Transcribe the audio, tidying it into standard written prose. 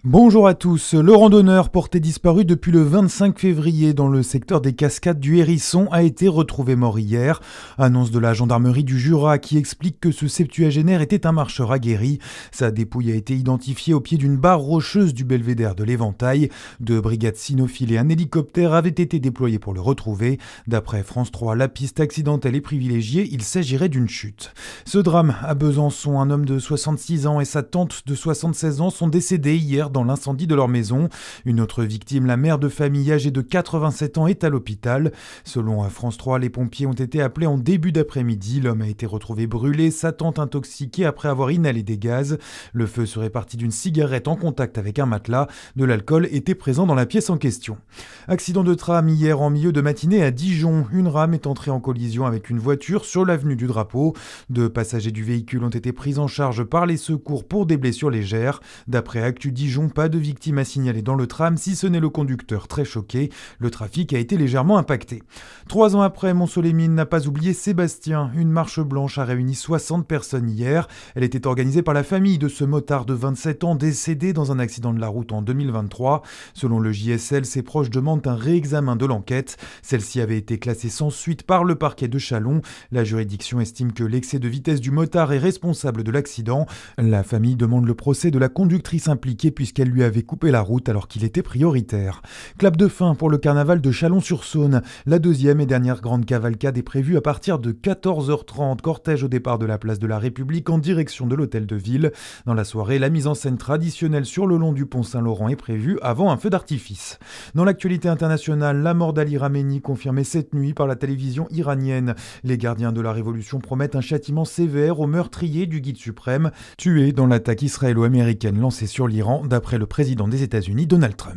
Bonjour à tous. Le randonneur porté disparu depuis le 25 février dans le secteur des Cascades du Hérisson a été retrouvé mort hier. Annonce de la gendarmerie du Jura qui explique que ce septuagénaire était un marcheur aguerri. Sa dépouille a été identifiée au pied d'une barre rocheuse du belvédère de l'Éventail. Deux brigades cynophiles et un hélicoptère avaient été déployés pour le retrouver. D'après France 3, la piste accidentelle est privilégiée. Il s'agirait d'une chute. Ce drame à Besançon, un homme de 66 ans et sa tante de 76 ans sont décédés hier dans l'incendie de leur maison. Une autre victime, la mère de famille âgée de 87 ans, est à l'hôpital. Selon France 3, les pompiers ont été appelés en début d'après-midi. L'homme a été retrouvé brûlé, sa tante intoxiquée après avoir inhalé des gaz. Le feu serait parti d'une cigarette en contact avec un matelas. De l'alcool était présent dans la pièce en question. Accident de tram hier en milieu de matinée à Dijon. Une rame est entrée en collision avec une voiture sur l'avenue du Drapeau. Deux passagers du véhicule ont été pris en charge par les secours pour des blessures légères. D'après Actu Dijon, pas de victimes à signaler dans le tram, si ce n'est le conducteur très choqué. Le trafic a été légèrement impacté. 3 ans après, Montceau-les-Mines n'a pas oublié Sébastien. Une marche blanche a réuni 60 personnes hier. Elle était organisée par la famille de ce motard de 27 ans décédé dans un accident de la route en 2023. Selon le JSL, ses proches demandent un réexamen de l'enquête. Celle-ci avait été classée sans suite par le parquet de Châlons. La juridiction estime que l'excès de vitesse du motard est responsable de l'accident. La famille demande le procès de la conductrice impliquée puisqu'elle lui avait coupé la route alors qu'il était prioritaire. Clap de fin pour le carnaval de Chalon-sur-Saône. La deuxième et dernière grande cavalcade est prévue à partir de 14h30. Cortège au départ de la place de la République en direction de l'hôtel de ville. Dans la soirée, la mise en scène traditionnelle sur le long du pont Saint-Laurent est prévue avant un feu d'artifice. Dans l'actualité internationale, la mort d'Ali Khamenei confirmée cette nuit par la télévision iranienne. Les gardiens de la révolution promettent un châtiment sévère au meurtrier du guide suprême, tué dans l'attaque israélo-américaine lancée sur l'Iran, d'après le président des États-Unis, Donald Trump.